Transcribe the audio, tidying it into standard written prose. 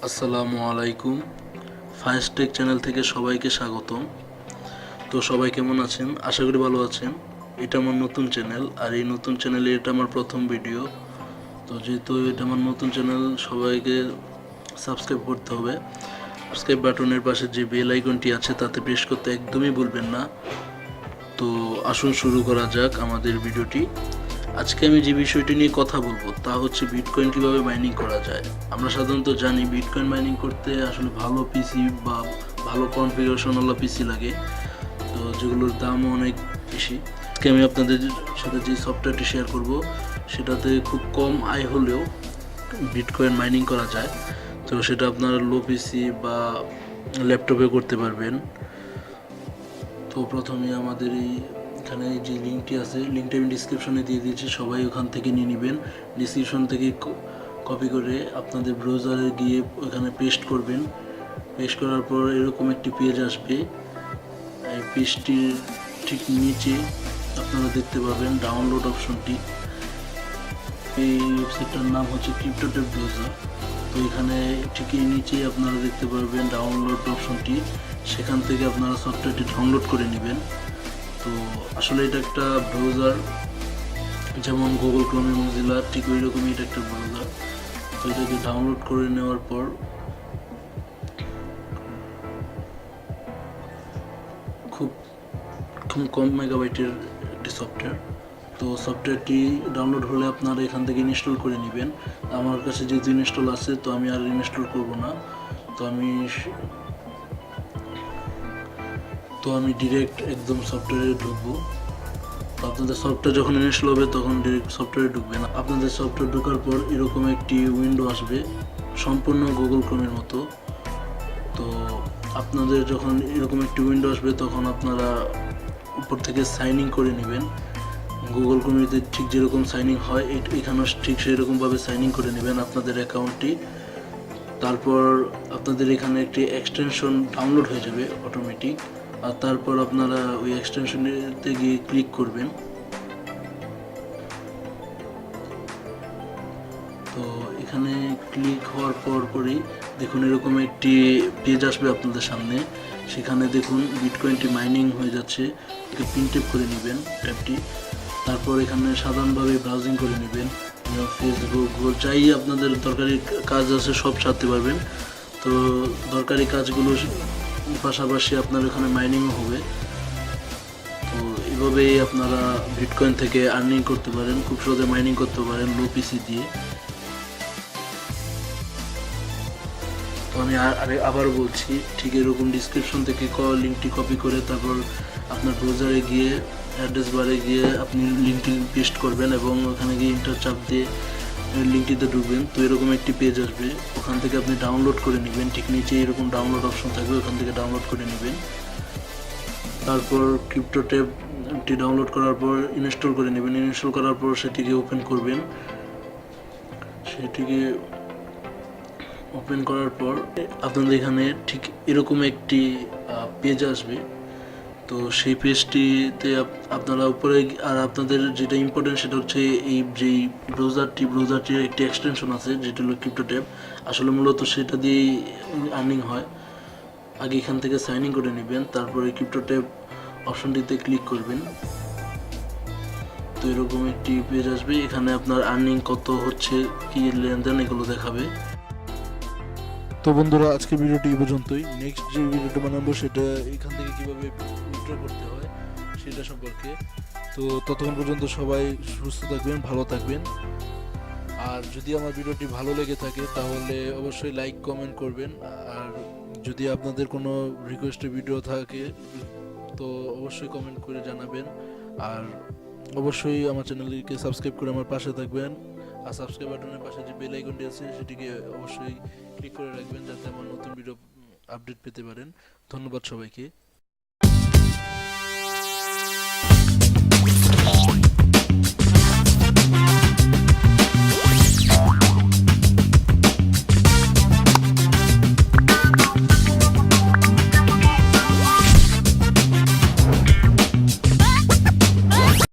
আসসালামু আলাইকুম। First take channel থেকে সবাইকে স্বাগতম। তো সবাই কেমন আছেন? আশা করি ভালো আছেন। এটা আমার নতুন চ্যানেল, আর এই নতুন চ্যানেলে এটা আমার প্রথম ভিডিও। তো যেহেতু এটা আমার নতুন চ্যানেল, সবাইকে সাবস্ক্রাইব করতে হবে। সাবস্ক্রাইব বাটনের পাশে যে বেল আইকনটি আছে তাতে প্রেস করতে একদমই ভুলবেন না। তো আসুন শুরু করা যাক আমাদের ভিডিওটি। আজকে আমি যে বিষয়টি নিয়ে কথা বলবো তা হচ্ছে বিটকয়েন কিভাবে মাইনিং করা যায়। আমরা সাধারণত জানি বিটকয়েন মাইনিং করতে আসলে ভালো পিসি বা ভালো কনফিগারেশনওয়ালা পিসি লাগে, তো যেগুলোর দামও অনেক বেশি। আজকে আমি আপনাদের সাথে যে সফটওয়্যারটি শেয়ার করব সেটাতে খুব কম আয় হলেও বিটকয়েন মাইনিং করা যায়। তো সেটা আপনারা লো পিসি বা ল্যাপটপে করতে পারবেন। তো প্রথমে আমাদের এখানে যে লিঙ্কটি আছে, লিঙ্কটি আমি ডিসক্রিপশনে দিয়ে দিয়েছি, সবাই ওখান থেকে নিয়ে নেবেন। ডিসক্রিপশন থেকে কপি করে আপনাদের ব্রাউজারে গিয়ে ওখানে পেস্ট করবেন। পেস্ট করার পর এরকম একটি পেজ আসবে। এই পেজটির ঠিক নিচে আপনারা দেখতে পাবেন ডাউনলোড অপশনটি। এই ওয়েবসাইটটার নাম হচ্ছে ক্রিপ্টোটেপ ব্রাউজার। তো এখানে ঠিকই নিচে আপনারা দেখতে পারবেন ডাউনলোড অপশনটি। সেখান থেকে আপনারা সফটওয়্যারটি ডাউনলোড করে নেবেন। তো আসলে এটা একটা ব্রাউজার, যেমন গুগল ক্রোমে মজিলা, ঠিক ওই রকমই এটা একটা ব্রাউজার। তো এটাকে ডাউনলোড করে নেওয়ার পর খুব কম মেগাবাইটের একটি সফটওয়্যার। তো সফটওয়্যারটি ডাউনলোড হলে আপনারা এখান থেকে ইনস্টল করে নেবেন। আমার কাছে যেহেতু ইনস্টল আছে, তো আমি আর ইনস্টল করব না। তো আমি ডিরেক্ট একদম সফটওয়্যারে ঢুকবো। আপনাদের সফটওয়্যার যখন ইনস্টল হবে তখন ডিরেক্ট সফটওয়্যারে ঢুকবেন। আপনাদের সফটওয়্যার ঢোকার পর এরকম একটি উইন্ডো আসবে, সম্পূর্ণ গুগল ক্রোমের মতো। তো আপনাদের যখন এরকম একটি উইন্ডো আসবে তখন আপনারা উপর থেকে সাইন ইন করে নেবেন। গুগল ক্রোমেতে ঠিক যেরকম সাইন ইন হয় এখানেও ঠিক সেরকমভাবে সাইন ইন করে নেবেন আপনাদের অ্যাকাউন্টটি। তারপর আপনাদের এখানে একটি এক্সটেনশন ডাউনলোড হয়ে যাবে অটোমেটিক, আর তারপর আপনারা ওই এক্সটেনশনেতে গিয়ে ক্লিক করবেন। তো এখানে ক্লিক হওয়ার পরই দেখুন এরকম একটি পেজ আসবে আপনাদের সামনে। সেখানে দেখুন বিটকয়েনটি মাইনিং হয়ে যাচ্ছে। একে পিন টেপ করে নেবেন ট্যাবটি। তারপর এখানে সাধারণভাবে ব্রাউজিং করে নেবেন, ফেসবুক, গুগল, যাই আপনাদের দরকারি কাজ আছে সব সারতে পারবেন। তো দরকারি কাজগুলো পাশাপাশি আপনার এখানে মাইনিংও হবে। তো এইভাবেই আপনারা বিটকয়েন থেকে আর্নিং করতে পারেন, খুব সহজে মাইনিং করতে পারেন লো পিসি দিয়ে। তো আমি আবার বলছি, ঠিক এরকম ডিসক্রিপশন থেকে লিঙ্কটি কপি করে তারপর আপনার ব্রাউজারে গিয়ে অ্যাড্রেস বারে গিয়ে আপনি লিঙ্কটি পেস্ট করবেন এবং ওখানে গিয়ে ইন্টার চাপ দিয়ে লিঙ্কটিতে ঢুকবেন। তো এরকম একটি পেজ আসবে, ওখান থেকে আপনি ডাউনলোড করে নেবেন। ঠিক নিচে এরকম ডাউনলোড অপশন থাকবে, ওখান থেকে ডাউনলোড করে নেবেন। তারপর ক্রিপ্টোটেপটি ডাউনলোড করার পর ইনস্টল করে নেবেন। ইনস্টল করার পর সেটিকে ওপেন করবেন। সেটিকে ওপেন করার পর আপনাদের এখানে ঠিক এরকম একটি পেজ আসবে। তো সেই পেজটিতে আপনারা উপরে, আর আপনাদের যেটা ইম্পর্টেন্ট সেটা হচ্ছে এই যেই ব্রাউজারটির একটি এক্সটেনশন আছে যেটা হলো ক্রিপ্টোটেপ। আসলে মূলত সেটা দিয়েই আর্নিং হয়। আগে এখান থেকে সাইন ইন করে নেবেন, তারপরে ক্রিপ্টোটেপ অপশনটিতে ক্লিক করবেন। তো এরকম একটি পেজ আসবে, এখানে আপনার আর্নিং কত হচ্ছে, কি লেনদেন, এগুলো দেখাবে। তো বন্ধুরা, আজকের ভিডিওটি এই পর্যন্তই। নেক্সট যে ভিডিওটা বানাবো সেটা এখান থেকে কিভাবে উইথড্র করতে হয় সেটা সম্পর্কে। তো ততক্ষণ পর্যন্ত সবাই সুস্থ থাকবেন, ভালো থাকবেন। আর যদি আমার ভিডিওটি ভালো লেগে থাকে তাহলে অবশ্যই লাইক কমেন্ট করবেন। আর যদি আপনাদের কোনো রিকোয়েস্টের ভিডিও থাকে তো অবশ্যই কমেন্ট করে জানাবেন। আর অবশ্যই আমার চ্যানেলটিকে সাবস্ক্রাইব করে আমার পাশে থাকবেন। আর সাবস্ক্রাইব বাটনের পাশে যে বেল আইকনটি আছে সেটিকে অবশ্যই ক্লিক করে রাখবেন যাতে আমার নতুন ভিডিও আপডেট পেতে পারেন। ধন্যবাদ সবাইকে।